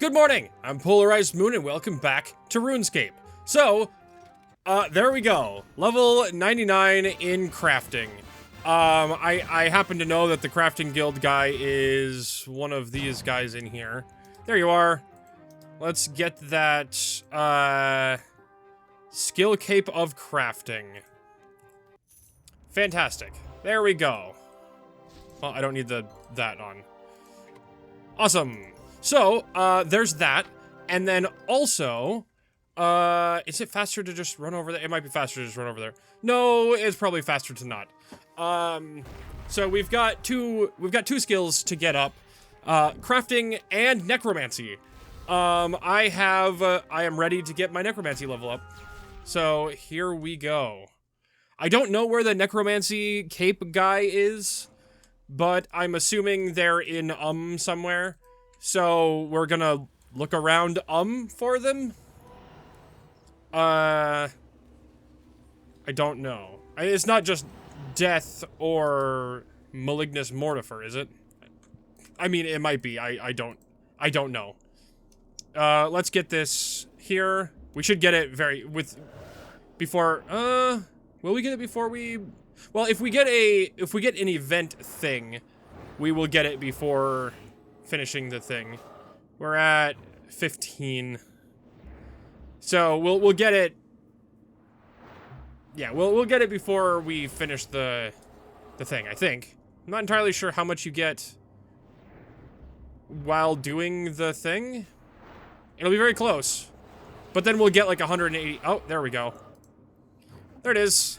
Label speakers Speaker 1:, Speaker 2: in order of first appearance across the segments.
Speaker 1: Good morning, I'm PolarizedMoon and welcome back to RuneScape. So, there we go. Level 99 in crafting. I happen to know that the crafting guild guy is one of these guys in here. There you are. Let's get that, skill cape of crafting. Fantastic. There we go. Well, I don't need that on. Awesome. So, there's that, and then also, is it faster to just run over there? It might be faster to just run over there. No, it's probably faster to not. So we've got two skills to get up, crafting and necromancy. I am ready to get my necromancy level up. So here we go. I don't know where the necromancy cape guy is, but I'm assuming they're in somewhere. So, we're gonna look around, for them? I don't know. It's not just death or malignus mortifer, is it? I mean, it might be. I don't know. Let's get this here. We should get it before, will we get it before we... Well, if we get an event thing, we will get it before finishing the thing. We're at 15. So we'll get it. Yeah, we'll get it before we finish the thing, I think. I'm not entirely sure how much you get while doing the thing. It'll be very close. But then we'll get like 180. Oh, there we go. There it is.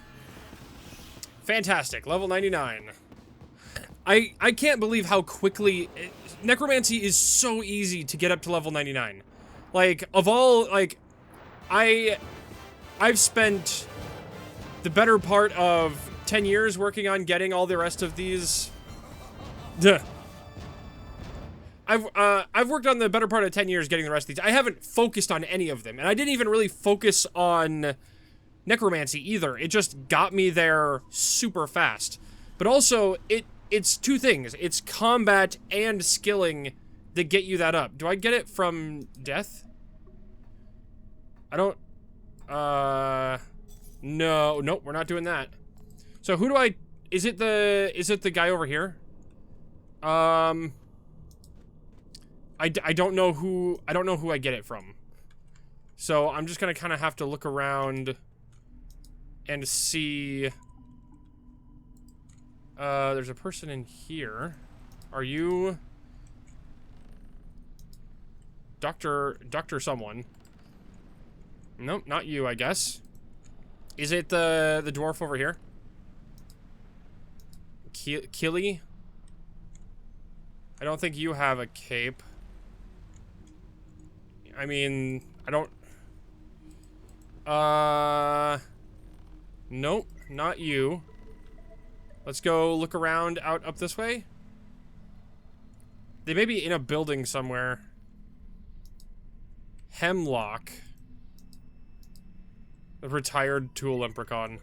Speaker 1: Fantastic. Level 99. I can't believe how quickly... Necromancy is so easy to get up to level 99. Like, of all, like... I've spent the better part of 10 years working on getting all the rest of these... Duh. I've worked on the better part of 10 years getting the rest of these. I haven't focused on any of them. And I didn't even really focus on necromancy either. It just got me there super fast. But also, it's two things. It's combat and skilling that get you that up. Do I get it from death? I don't... No, nope, we're not doing that. So who do I... Is it the guy over here? I don't know who I get it from. So I'm just gonna kind of have to look around and see... there's a person in here. Are you... Doctor someone. Nope, not you, I guess. Is it the dwarf over here? Killy? I don't think you have a cape. I mean, I don't... Nope, not you. Let's go look around up this way. They may be in a building somewhere. Hemlock. A retired tool leprechaun.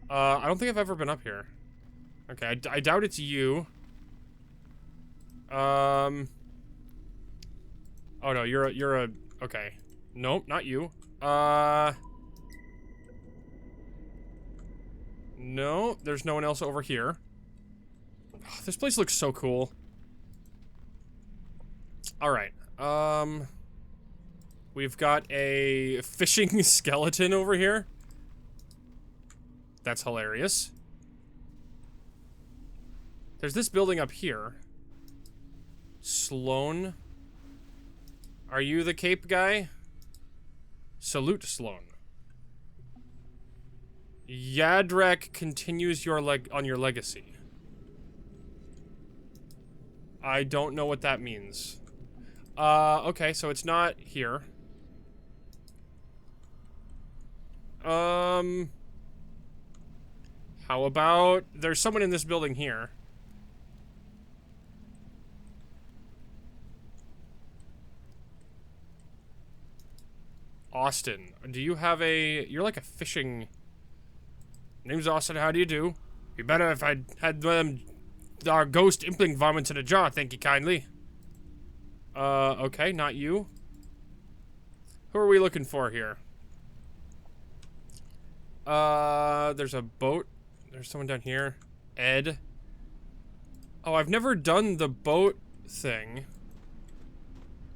Speaker 1: I don't think I've ever been up here. Okay, I doubt it's you. Oh no, you're a... Okay. Nope, not you. No, there's no one else over here. Oh, this place looks so cool. Alright, we've got a fishing skeleton over here. That's hilarious. There's this building up here. Sloan. Are you the cape guy? Salute, Sloan. Yadrek continues on your legacy. I don't know what that means. Okay, so it's not here. How about... There's someone in this building here. Austin, do you have a... You're like a fishing... Name's Austin, how do you do? Be better if I'd had our ghost impling varmints in a jar, thank you kindly. Okay, not you. Who are we looking for here? There's a boat. There's someone down here. Ed. Oh, I've never done the boat thing.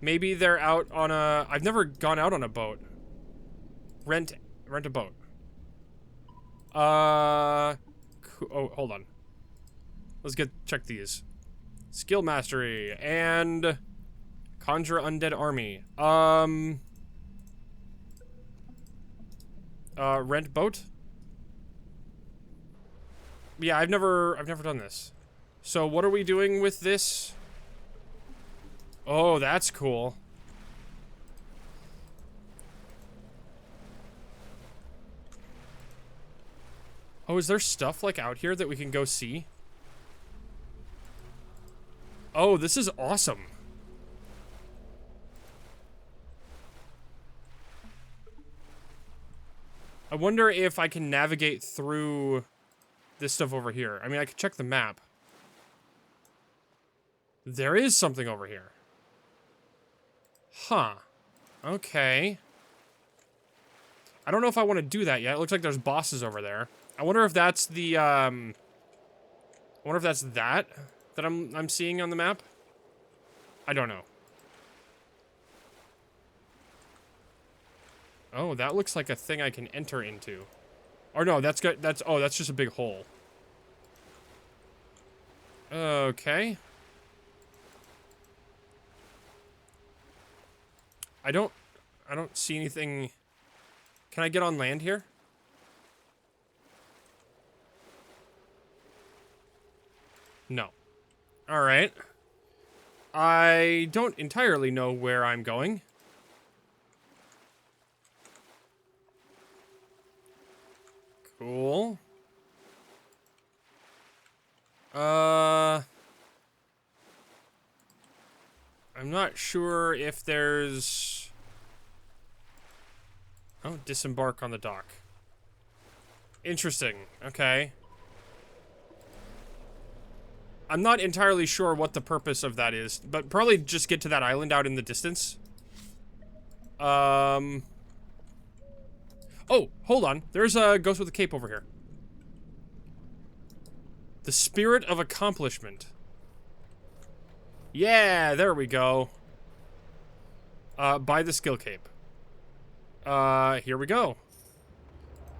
Speaker 1: Maybe they're out on a... I've never gone out on a boat. Rent a boat. Oh, hold on. Let's check these. Skill mastery and conjure undead army. Rent boat? Yeah, I've never done this. So what are we doing with this? Oh, that's cool. Oh, is there stuff like out here that we can go see? Oh, this is awesome. I wonder if I can navigate through this stuff over here. I mean, I could check the map. There is something over here. Huh. Okay. I don't know if I want to do that yet. It looks like there's bosses over there. I wonder if that's the, I wonder if that's that I'm seeing on the map. I don't know. Oh, that looks like a thing I can enter into. Or no, that's good. Oh, that's just a big hole. Okay. I don't see anything. Can I get on land here? No. All right. I don't entirely know where I'm going. Cool. I'm not sure if there's... Oh, disembark on the dock. Interesting. Okay. I'm not entirely sure what the purpose of that is, but probably just get to that island out in the distance. Oh, hold on. There's a ghost with a cape over here. The spirit of accomplishment. Yeah, there we go. Buy the skill cape. Here we go.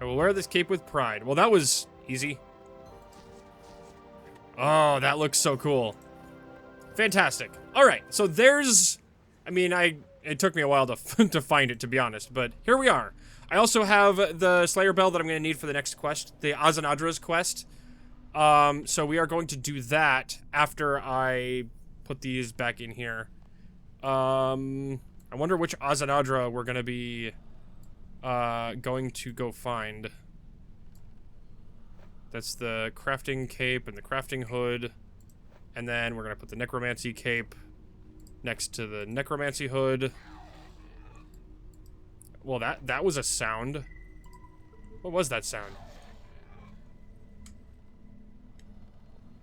Speaker 1: I will wear this cape with pride. Well, that was easy. Oh, that looks so cool. Fantastic. All right, so there's... I mean, it took me a while to, to find it, to be honest, but here we are. I also have the Slayer Bell that I'm going to need for the next quest, the AZZANADRA'S quest. So we are going to do that after I put these back in here. I wonder which AZZANADRA we're going to be going to go find. That's the crafting cape and the crafting hood. And then we're going to put the necromancy cape next to the necromancy hood. Well, that was a sound. What was that sound?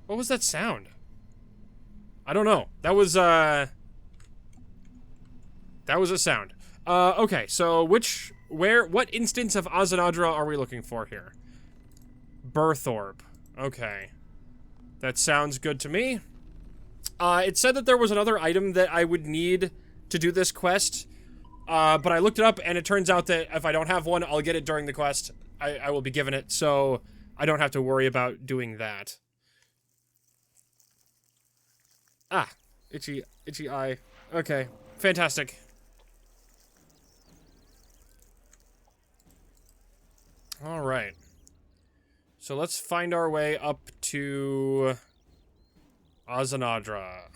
Speaker 1: What was that sound? I don't know. That was a sound. Okay, so what instance of AZZANADRA are we looking for here? Birth Orb. Okay. That sounds good to me. It said that there was another item that I would need to do this quest. But I looked it up, and it turns out that if I don't have one, I'll get it during the quest. I will be given it, so I don't have to worry about doing that. Ah, itchy eye. Okay, fantastic. All right. So let's find our way up to AZZANADRA.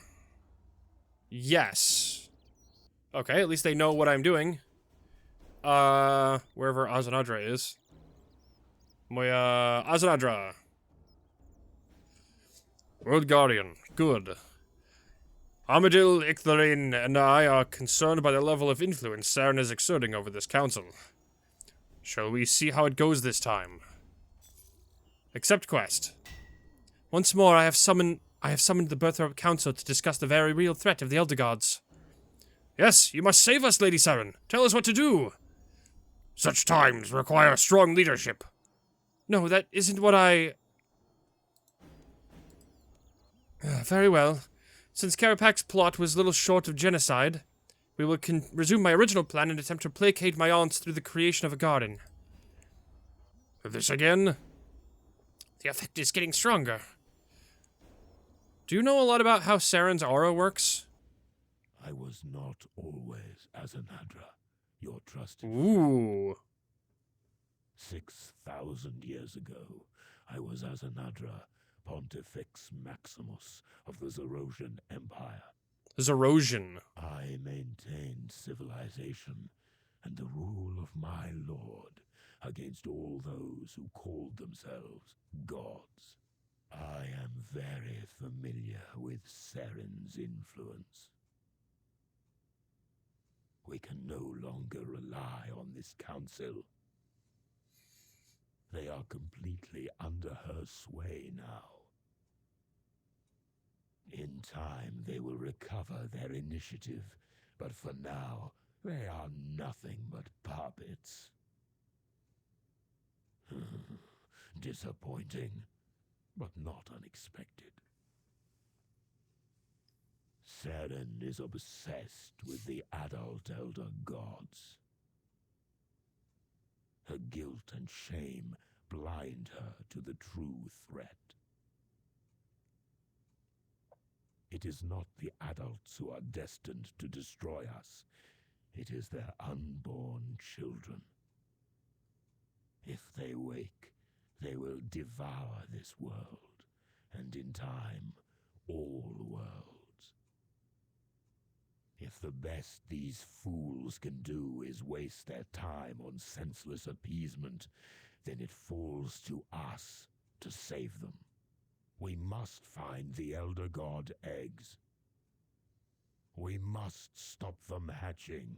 Speaker 1: Yes. Okay, at least they know what I'm doing. Wherever AZZANADRA is. Moya AZZANADRA. World Guardian. Good. Armadil, Ictharine, and I are concerned by the level of influence Saren is exerting over this council. Shall we see how it goes this time? Accept quest. Once more, I have summoned the Birth Orb Council to discuss the very real threat of the Elder Gods. Yes, you must save us, Lady Saren. Tell us what to do. Such times require strong leadership. No, that isn't what I... Very well. Since Karapak's plot was little short of genocide, we will resume my original plan and attempt to placate my aunts through the creation of a garden. This again? The effect is getting stronger. Do you know a lot about how Saren's aura works?
Speaker 2: I was not always AZZANADRA, your trusted
Speaker 1: Ooh.
Speaker 2: 6,000 years ago, I was AZZANADRA, Pontifex Maximus of the Zerosian Empire.
Speaker 1: Zerosian.
Speaker 2: I maintained civilization and the rule of my lord against all those who called themselves gods. I am very familiar with Saren's influence. We can no longer rely on this council. They are completely under her sway now. In time, they will recover their initiative, but for now, they are nothing but puppets. Disappointing, but not unexpected. Saren is obsessed with the adult elder gods. Her guilt and shame blind her to the true threat. It is not the adults who are destined to destroy us. It is their unborn children. If they wake, they will devour this world, and in time, all worlds. If the best these fools can do is waste their time on senseless appeasement, then it falls to us to save them. We must find the Elder God eggs. We must stop them hatching.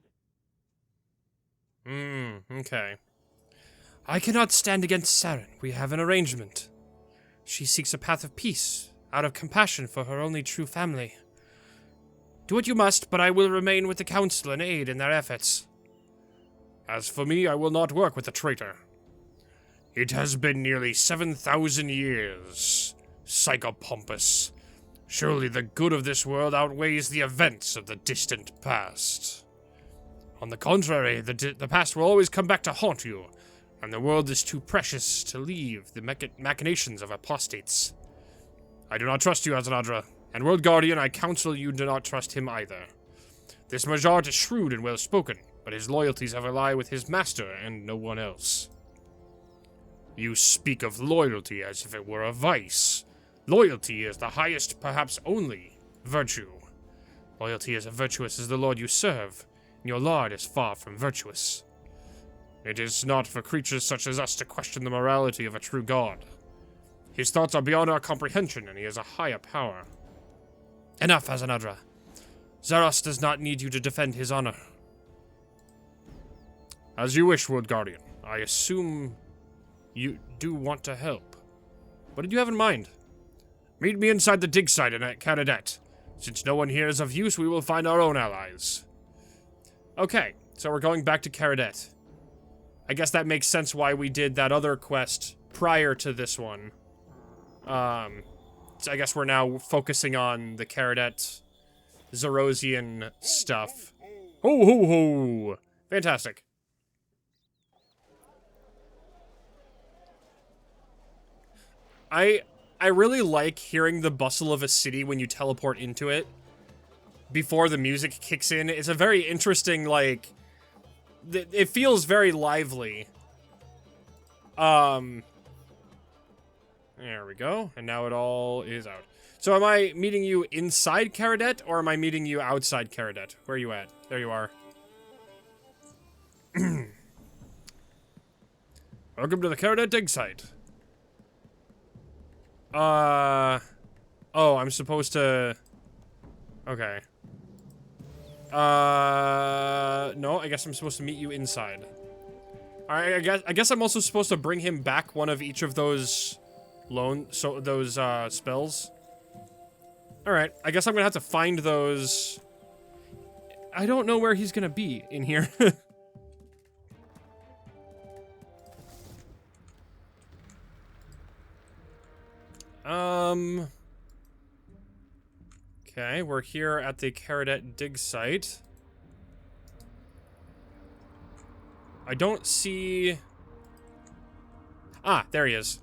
Speaker 1: Okay. I cannot stand against Saren. We have an arrangement. She seeks a path of peace, out of compassion for her only true family. Do what you must, but I will remain with the Council and aid in their efforts. As for me, I will not work with a traitor. It has been nearly 7,000 years, Psychopompus. Surely the good of this world outweighs the events of the distant past. On the contrary, the past will always come back to haunt you, and the world is too precious to leave the machinations of apostates. I do not trust you, AZZANADRA, and World Guardian, I counsel you do not trust him either. This Majart is shrewd and well-spoken, but his loyalties ever lie with his master and no one else. You speak of loyalty as if it were a vice. Loyalty is the highest, perhaps only, virtue. Loyalty is as virtuous as the lord you serve, and your lord is far from virtuous. It is not for creatures such as us to question the morality of a true god. His thoughts are beyond our comprehension, and he has a higher power. Enough, AZZANADRA. Zaros does not need you to defend his honor. As you wish, World Guardian. I assume you do want to help. What did you have in mind? Meet me inside the dig site at Caradet. Since no one here is of use, we will find our own allies. Okay, so we're going back to Caradet. I guess that makes sense why we did that other quest prior to this one. So I guess we're now focusing on the Caradet Zerosian stuff. Ho ho ho! Fantastic. I really like hearing the bustle of a city when you teleport into it before the music kicks in. It's a very interesting, like, it feels very lively. There we go. And now it all is out. So am I meeting you inside Caradet, or am I meeting you outside Caradet? Where are you at? There you are. Welcome to the Caradet dig site. Oh, I'm supposed to... Okay. No, I guess I'm supposed to meet you inside. Alright, I guess I'm also supposed to bring him back one of each of those spells. Alright, I guess I'm gonna have to find those I don't know where he's gonna be in here. Okay, we're here at the Caradet dig site. I don't see... Ah, there he is.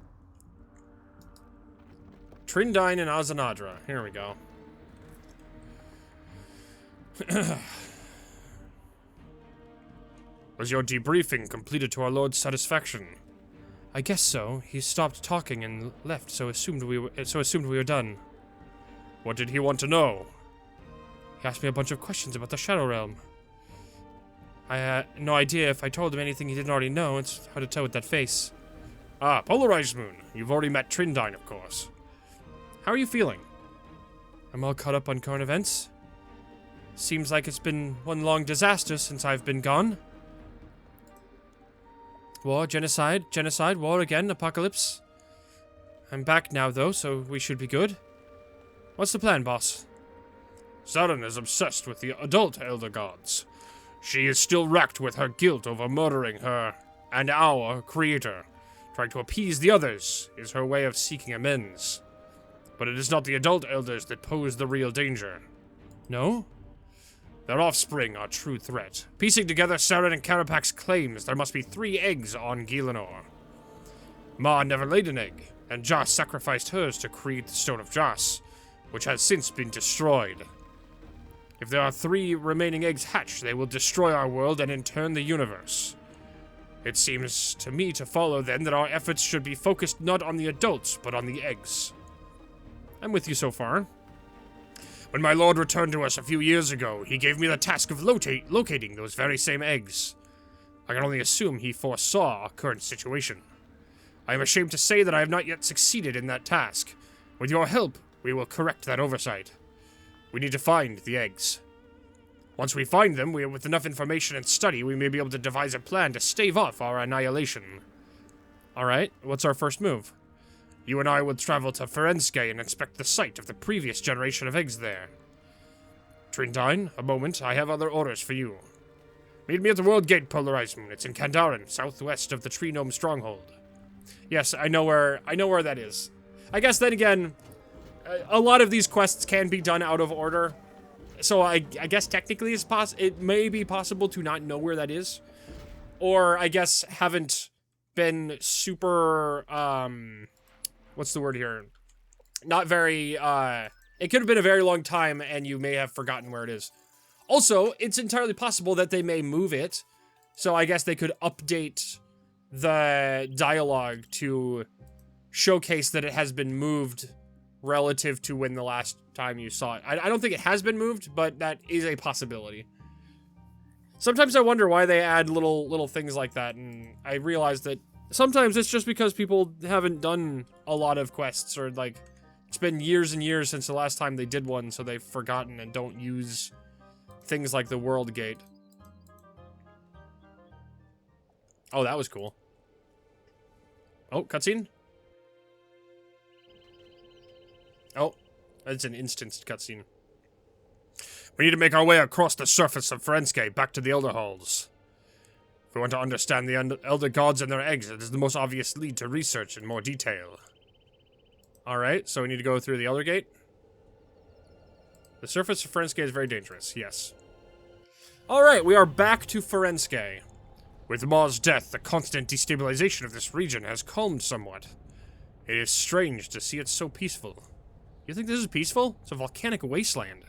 Speaker 1: Trindine and AZZANADRA. Here we go. Was your debriefing completed to our Lord's satisfaction? I guess so. He stopped talking and left, so assumed we were done. What did he want to know? He asked me a bunch of questions about the Shadow Realm. I had no idea if I told him anything he didn't already know. It's hard to tell with that face. Ah, PolarizedMoon. You've already met Trindine, of course. How are you feeling? I'm all caught up on current events. Seems like it's been one long disaster since I've been gone. War, genocide, war again, apocalypse. I'm back now, though, so we should be good. What's the plan, boss? Zarin is obsessed with the adult Elder Gods. She is still racked with her guilt over murdering her and our creator. Trying to appease the others is her way of seeking amends. But it is not the adult elders that pose the real danger. No? Their offspring are true threat. Piecing together Saren and Karapak's claims, there must be 3 eggs on Gielinor. Ma never laid an egg, and Joss sacrificed hers to create the Stone of Joss, which has since been destroyed. If there are 3 remaining eggs hatched, they will destroy our world and in turn the universe. It seems to me to follow then that our efforts should be focused not on the adults, but on the eggs. I'm with you so far. When my lord returned to us a few years ago, he gave me the task of locating those very same eggs. I can only assume he foresaw our current situation. I am ashamed to say that I have not yet succeeded in that task. With your help, we will correct that oversight. We need to find the eggs. Once we find them, with enough information and study, we may be able to devise a plan to stave off our annihilation. Alright, what's our first move? You and I will travel to Ferenske and inspect the site of the previous generation of eggs there. Trindine, a moment, I have other orders for you. Meet me at the World Gate, PolarizedMoon. It's in Kandaren, southwest of the Tree Gnome Stronghold. Yes, I know where that is. I guess then again, a lot of these quests can be done out of order. So I guess technically it may be possible to not know where that is. Or I guess haven't been super, what's the word here? Not very, it could have been a very long time and you may have forgotten where it is. Also, it's entirely possible that they may move it. So I guess they could update the dialogue to showcase that it has been moved relative to when the last time you saw it. I don't think it has been moved, but that is a possibility. Sometimes I wonder why they add little things like that, and I realize that sometimes it's just because people haven't done a lot of quests, or like, it's been years and years since the last time they did one, so they've forgotten and don't use things like the World Gate. Oh, that was cool. Oh, cutscene? Oh, that's an instanced cutscene. We need to make our way across the surface of Ferenske back to the Elder Halls. If we want to understand the Elder Gods and their eggs, it is the most obvious lead to research in more detail. Alright, so we need to go through the Elder Gate. The surface of Ferenske is very dangerous, yes. Alright, we are back to Ferenske. With Ma's death, the constant destabilization of this region has calmed somewhat. It is strange to see it so peaceful. You think this is peaceful? It's a volcanic wasteland.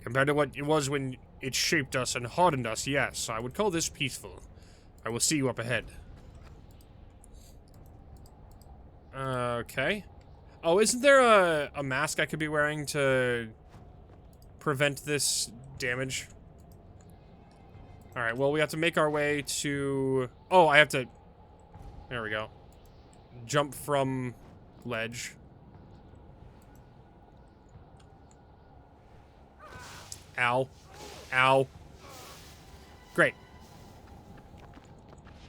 Speaker 1: Compared to what it was when it shaped us and hardened us, yes, I would call this peaceful. I will see you up ahead. Okay. Oh, isn't there a mask I could be wearing to prevent this damage? Alright, well, we have to make our way to... Oh, I have to... There we go. Jump from ledge. Ow. Ow. Great.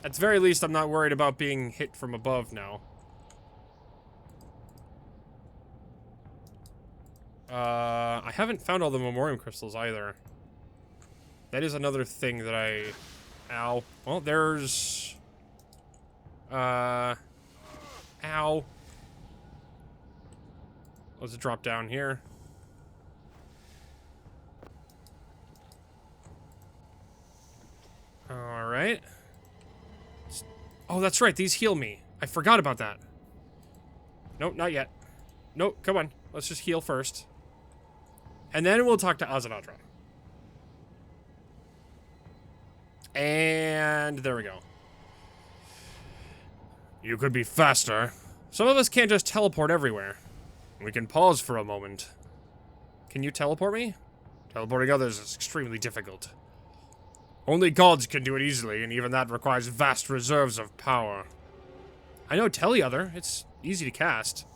Speaker 1: At the very least, I'm not worried about being hit from above now. I haven't found all the Memoriam crystals either. That is another thing that I... Ow. Well, there's... Ow. Let's drop down here. Alright. Oh, that's right. These heal me. I forgot about that. Nope, not yet. Nope, come on. Let's just heal first. And then we'll talk to AZZANADRA. And there we go. You could be faster. Some of us can't just teleport everywhere. We can pause for a moment. Can you teleport me? Teleporting others is extremely difficult. Only gods can do it easily, and even that requires vast reserves of power. I know Teleother. It's easy to cast.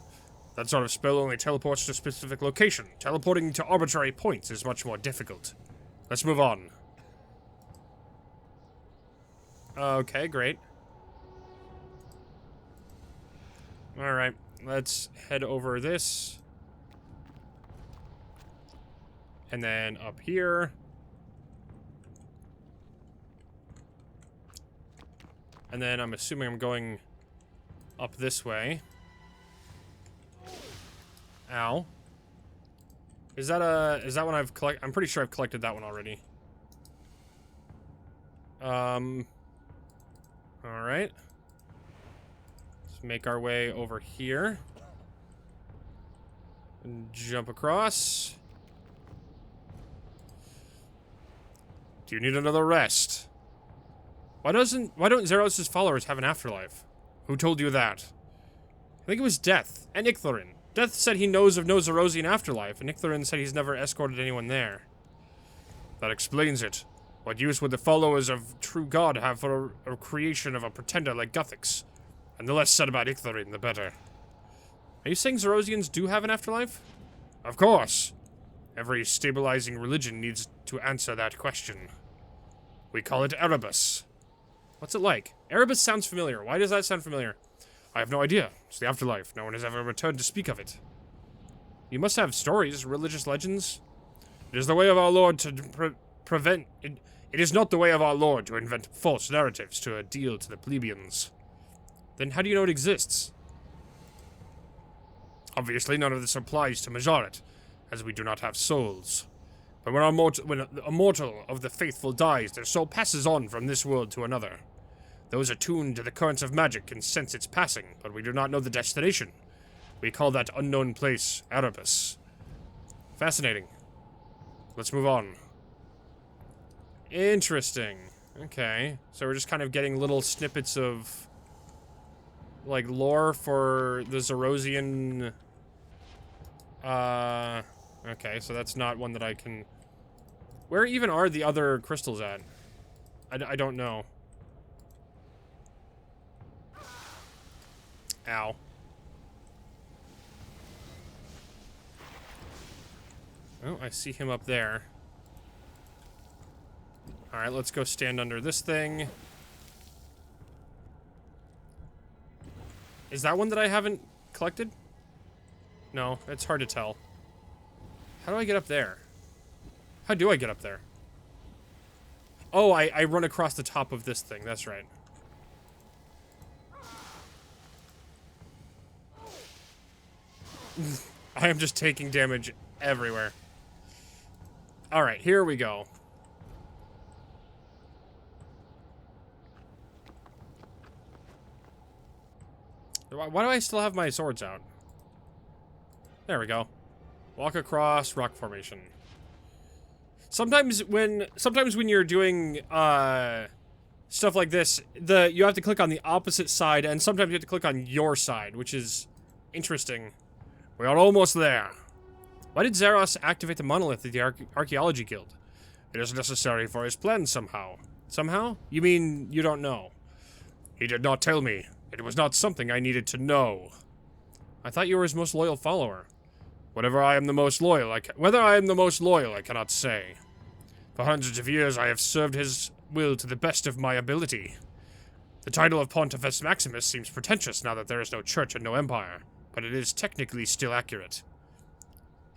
Speaker 1: That sort of spell only teleports to a specific location. Teleporting to arbitrary points is much more difficult. Let's move on. Okay, great. Alright, let's head over this. And then up here. And then I'm assuming I'm going up this way. Ow. Is that one I've collected? I'm pretty sure I've collected that one already. Alright. Let's make our way over here. And jump across. Do you need another rest? Why don't Zeros' followers have an afterlife? Who told you that? I think it was Death and Icthorin. Death said he knows of no Zerosian afterlife, and Icthorin said he's never escorted anyone there. That explains it. What use would the followers of True God have for a creation of a pretender like Guthix? And the less said about Icthorin, the better. Are you saying Zerosians do have an afterlife? Of course. Every stabilizing religion needs to answer that question. We call it Erebus. What's it like? Erebus sounds familiar. Why does that sound familiar? I have no idea. It's the afterlife. No one has ever returned to speak of it. You must have stories, religious legends. It is the way of our Lord to prevent... It is not the way of our Lord to invent false narratives to appeal to the plebeians. Then how do you know it exists? Obviously, none of this applies to Majoret, as we do not have souls. But when a mortal of the faithful dies, their soul passes on from this world to another. Those attuned to the currents of magic can sense its passing, but we do not know the destination. We call that unknown place Erebus. Fascinating. Let's move on. Interesting. Okay. So we're just kind of getting little snippets of, like, lore for the Zerosian... Okay, so that's not one that I can... Where even are the other crystals at? I don't know. Ow. Oh, I see him up there. Alright, let's go stand under this thing. Is that one that I haven't collected? No, it's hard to tell. How do I get up there? How do I get up there? Oh, I run across the top of this thing. That's right. I am just taking damage everywhere. Alright, here we go. Why do I still have my swords out? There we go. Walk across rock formation. Sometimes when you're doing stuff like this, you have to click on the opposite side, and sometimes you have to click on your side, which is interesting. We are almost there. Why did Zeros activate the monolith of the Archaeology Guild? It is necessary for his plans somehow. Somehow? You mean you don't know? He did not tell me. It was not something I needed to know. I thought you were his most loyal follower. Whether I am the most loyal, I cannot say. For hundreds of years, I have served his will to the best of my ability. The title of Pontifex Maximus seems pretentious now that there is no church and no empire, but it is technically still accurate.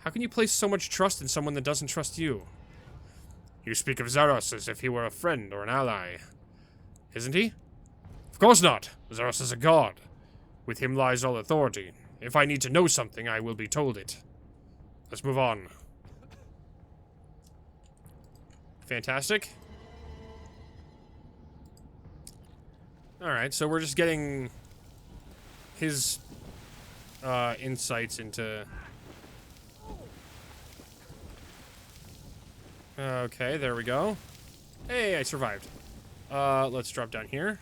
Speaker 1: How can you place so much trust in someone that doesn't trust you? You speak of Zaros as if he were a friend or an ally. Isn't he? Of course not. Zaros is a god. With him lies all authority. If I need to know something, I will be told it. Let's move on. Fantastic. Alright, so we're just getting his insights into... Okay, there we go. Hey, I survived. Let's drop down here.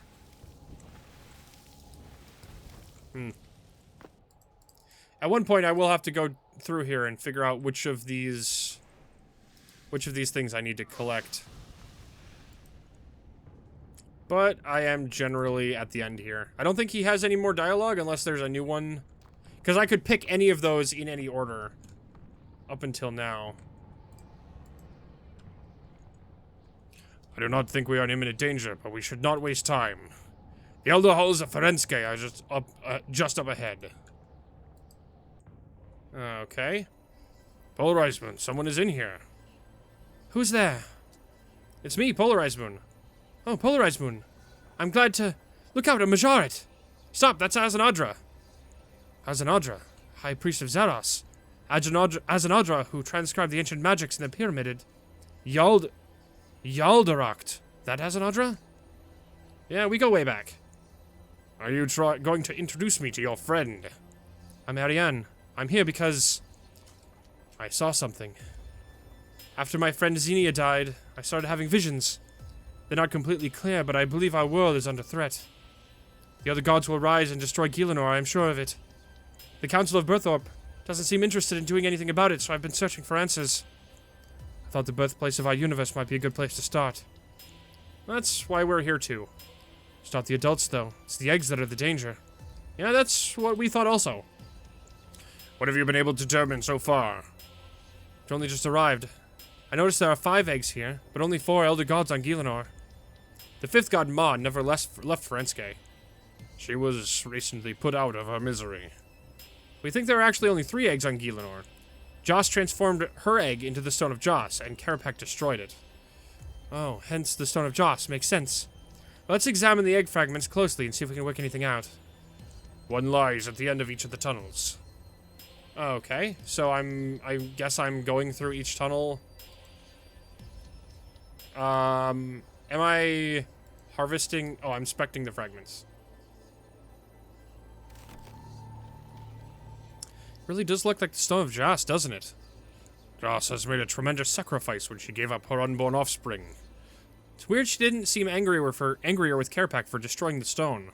Speaker 1: At one point, I will have to go through here and figure out which of these things I need to collect. But I am generally at the end here. I don't think he has any more dialogue unless there's a new one. Because I could pick any of those in any order up until now. I do not think we are in imminent danger, but we should not waste time. The Elder Halls of Ferenske are just up ahead. Okay. PolarizedMoon, someone is in here. Who's there? It's me, PolarizedMoon. Oh, PolarizedMoon. I'm glad to... Look out, a Majoret! Stop, that's AZZANADRA. AZZANADRA, High Priest of Zaros. AZZANADRA, who transcribed the ancient magics in the pyramid. Yalderacht. That AZZANADRA? Yeah, we go way back. Are you going to introduce me to your friend? I'm Ariane. I'm here because... I saw something. After my friend Xenia died, I started having visions. They're not completely clear, but I believe our world is under threat. The other gods will rise and destroy Gielinor, I am sure of it. The Council of Birthorpe doesn't seem interested in doing anything about it, so I've been searching for answers. I thought the birthplace of our universe might be a good place to start. That's why we're here too. It's not the adults, though. It's the eggs that are the danger. Yeah, that's what we thought also. What have you been able to determine so far? It only just arrived. I noticed there are 5 eggs here, but only 4 elder gods on Gielinor. The 5th god, Ma, never left Ferenske. She was recently put out of her misery. We think there are actually only 3 eggs on Gielinor. Joss transformed her egg into the Stone of Joss, and Karapak destroyed it. Oh, hence the Stone of Joss. Makes sense. Let's examine the egg fragments closely and see if we can work anything out. One lies at the end of each of the tunnels. Okay, so I guess I'm going through each tunnel. Am I harvesting? Oh, I'm inspecting the fragments. Really does look like the Stone of Joss, doesn't it? Joss has made a tremendous sacrifice when she gave up her unborn offspring. It's weird she didn't seem angrier with Karapak for destroying the stone.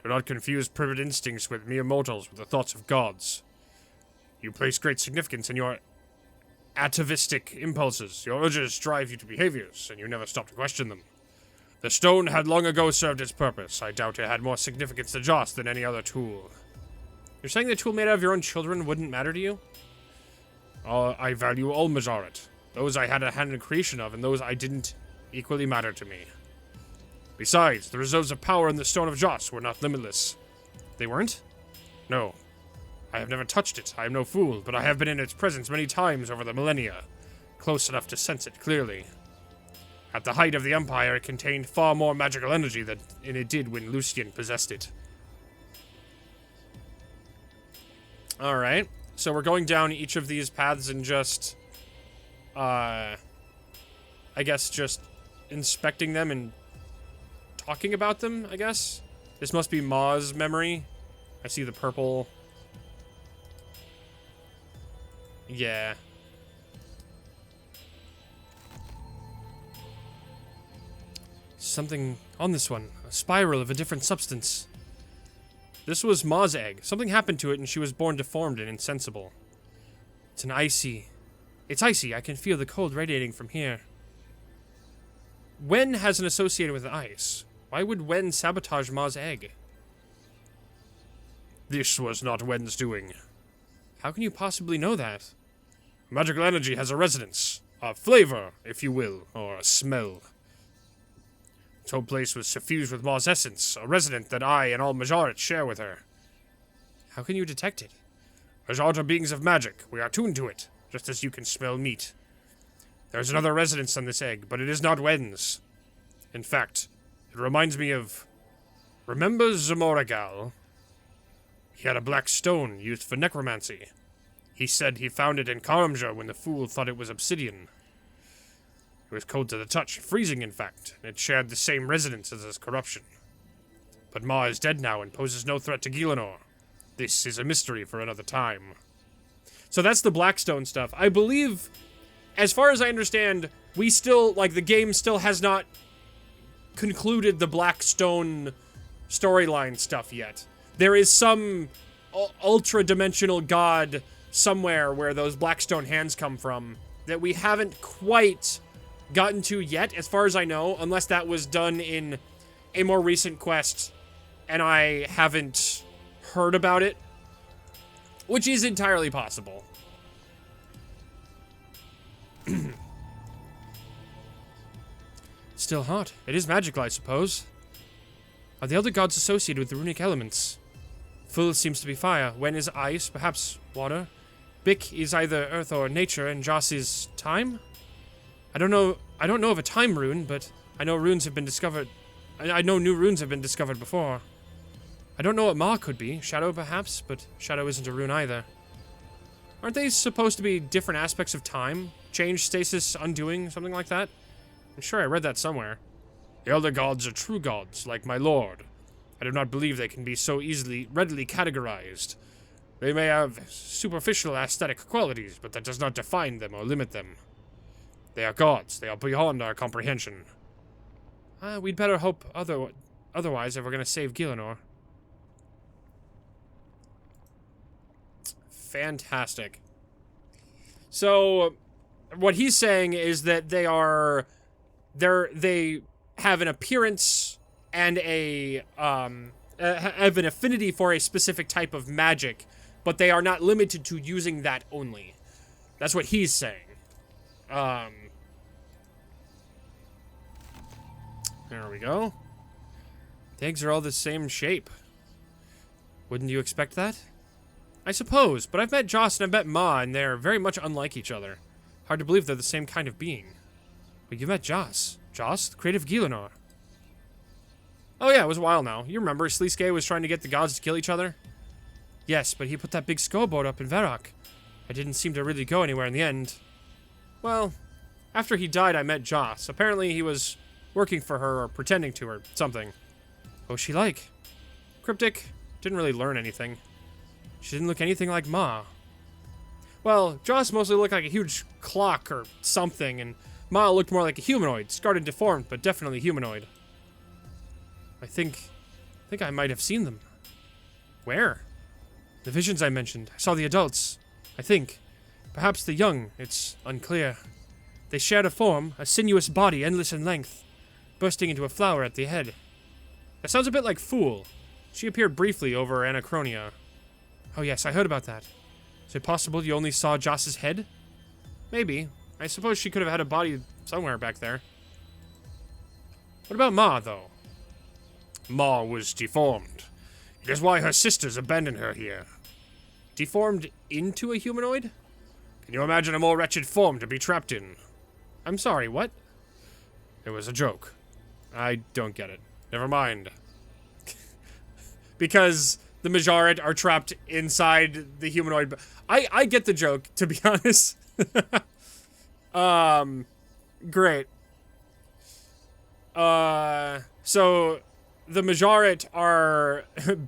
Speaker 1: Do not confuse primitive instincts with mere mortals with the thoughts of gods. You place great significance in your atavistic impulses. Your urges drive you to behaviors, and you never stop to question them. The stone had long ago served its purpose. I doubt it had more significance to Joss than any other tool. You're saying the tool made out of your own children wouldn't matter to you? I value all Majoret. Those I had a hand in the creation of, and those I didn't equally matter to me. Besides, the reserves of power in the Stone of Joss were not limitless. They weren't? No. I have never touched it. I am no fool, but I have been in its presence many times over the millennia, close enough to sense it clearly. At the height of the Empire, it contained far more magical energy than it did when Lucian possessed it. Alright, so we're going down each of these paths and just, I guess just inspecting them and talking about them, I guess? This must be Ma's memory. I see the purple. Yeah. Something on this one. A spiral of a different substance. This was Ma's egg. Something happened to it and she was born deformed and insensible. It's icy. I can feel the cold radiating from here. Wen has an associated with ice. Why would Wen sabotage Ma's egg? This was not Wen's doing. How can you possibly know that? Magical energy has a resonance. A flavor, if you will, or a smell. This whole place was suffused with Ma's essence, a resonance that I and all Majoret share with her. How can you detect it? Majoret are beings of magic. We are tuned to it, just as you can smell meat. There's another residence on this egg, but it is not Wen's. In fact, it reminds me of... Remember Zamoragal? He had a black stone used for necromancy. He said he found it in Karamja when the fool thought it was obsidian. It was cold to the touch, freezing in fact, and it shared the same resonance as his corruption. But Ma is dead now and poses no threat to Gielinor. This is a mystery for another time. So that's the Blackstone stuff. I believe, as far as I understand, we still, like, the game still has not concluded the Blackstone storyline stuff yet. There is some ultra-dimensional god somewhere where those Blackstone hands come from that we haven't quite gotten to yet, as far as I know, unless that was done in a more recent quest and I haven't heard about it, which is entirely possible. Still hot. It is magical, I suppose. Are the other gods associated with the runic elements? Full seems to be fire. Wen is ice, perhaps water. Bick is either earth or nature, and Joss is time? I don't know of a time rune, but I know runes have been discovered. I know new runes have been discovered before. I don't know what Ma could be. Shadow, perhaps, but Shadow isn't a rune either. Aren't they supposed to be different aspects of time? Change, stasis, undoing, something like that? I'm sure I read that somewhere. The elder gods are true gods, like my lord. I do not believe they can be so readily categorized. They may have superficial aesthetic qualities, but that does not define them or limit them. They are gods. They are beyond our comprehension. We'd better hope otherwise if we're going to save Gielinor. Fantastic. So, what he's saying is that they have an appearance and have an affinity for a specific type of magic, but they are not limited to using that only. That's what he's saying. There we go. The eggs are all the same shape. Wouldn't you expect that? I suppose, but I've met Joss and I've met Ma, and they're very much unlike each other. Hard to believe they're the same kind of being. But you met Joss. Joss, the creative Gielinor. Oh yeah, it was a while now. You remember, Sleeske was trying to get the gods to kill each other? Yes, but he put that big scoreboard up in Varrock. It didn't seem to really go anywhere in the end. Well, after he died, I met Joss. Apparently he was working for her or pretending to or something. What was she like? Cryptic. Didn't really learn anything. She didn't look anything like Ma. Well, Joss mostly looked like a huge clock or something, and Ma looked more like a humanoid, scarred and deformed, but definitely humanoid. I think I might have seen them. Where? The visions I mentioned. I saw the adults. I think. Perhaps the young. It's unclear. They shared a form, a sinuous body endless in length, bursting into a flower at the head. That sounds a bit like Fool. She appeared briefly over Anachronia. Oh yes, I heard about that. Is it possible you only saw Joss's head? Maybe. I suppose she could have had a body somewhere back there. What about Ma, though? Ma was deformed. It is why her sisters abandoned her here. Deformed into a humanoid? Can you imagine a more wretched form to be trapped in? I'm sorry, what? It was a joke. I don't get it. Never mind. Because the Majoret are trapped inside the humanoid. I get the joke, to be honest. Great. So the Majoret are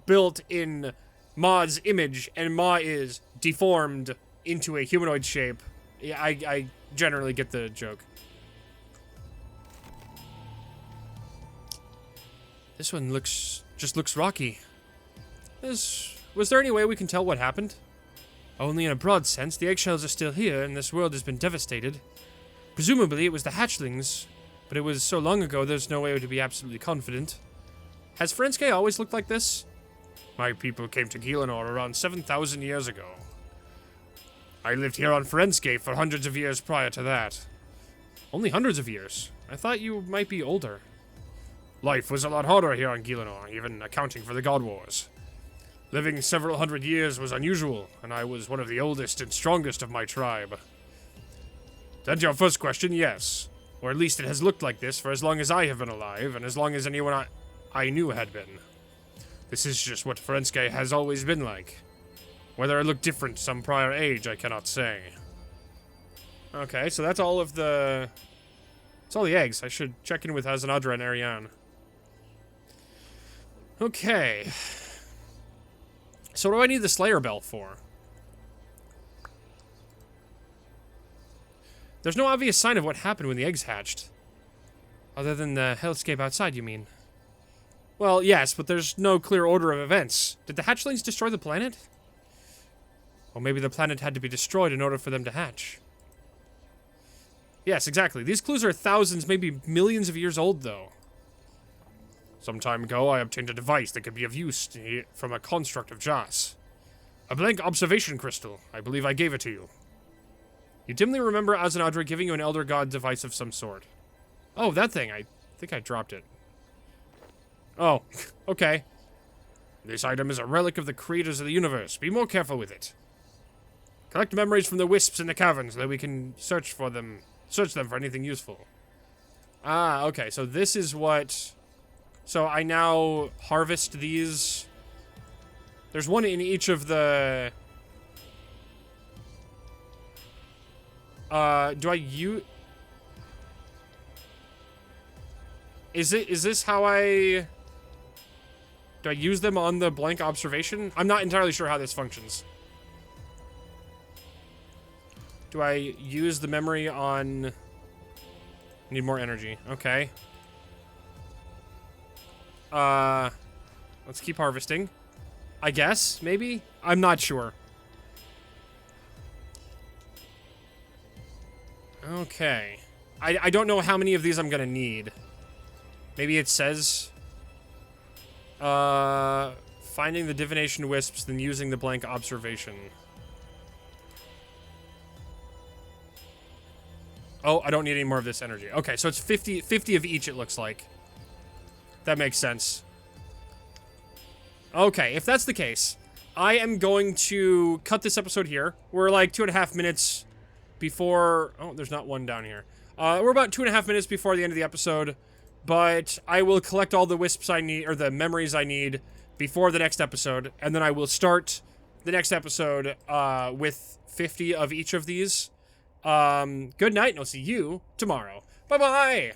Speaker 1: built in Ma's image, and Ma is deformed into a humanoid shape. Yeah, I generally get the joke. This one just looks rocky. Was there any way we can tell what happened? Only in a broad sense. The eggshells are still here, and this world has been devastated. Presumably it was the hatchlings, but it was so long ago there's no way to be absolutely confident. Has Ferenske always looked like this? My people came to Gielinor around 7,000 years ago. I lived here on Ferenske for hundreds of years prior to that. Only hundreds of years? I thought you might be older. Life was a lot harder here on Gielinor, even accounting for the God Wars. Living several hundred years was unusual, and I was one of the oldest and strongest of my tribe. To answer your first question, yes. Or at least it has looked like this for as long as I have been alive, and as long as anyone I knew had been. This is just what RuneScape has always been like. Whether it looked different some prior age, I cannot say. Okay, so that's all of the... That's all the eggs. I should check in with AZZANADRA and Ariane. Okay. So what do I need the Slayer Bell for? There's no obvious sign of what happened when the eggs hatched. Other than the hellscape outside, you mean? Well, yes, but there's no clear order of events. Did the hatchlings destroy the planet? Or maybe the planet had to be destroyed in order for them to hatch. Yes, exactly. These clues are thousands, maybe millions of years old, though. Some time ago, I obtained a device that could be of use from a construct of Jas. A blank observation crystal. I believe I gave it to you. You dimly remember AZZANADRA giving you an Elder God device of some sort. Oh, that thing. I think I dropped it. Oh, okay. This item is a relic of the creators of the universe. Be more careful with it. Collect memories from the wisps in the caverns so that we can search them for anything useful. Ah, okay. So this is what... So I now harvest these... There's one in each of the... do I use... Is this how I... Do I use them on the blank observation? I'm not entirely sure how this functions. Do I use the memory on... I need more energy. Okay. Let's keep harvesting. I guess, maybe? I'm not sure. Okay. I don't know how many of these I'm gonna need. Maybe it says... finding the divination wisps, then using the blank observation. Oh, I don't need any more of this energy. Okay, so it's 50 of each, it looks like. That makes sense. Okay, if that's the case, I am going to cut this episode here. We're like 2.5 minutes before... Oh, there's not one down here. We're about 2.5 minutes before the end of the episode, but I will collect all the wisps I need, or the memories I need, before the next episode, and then I will start the next episode with 50 of each of these. Good night, and I'll see you tomorrow. Bye-bye!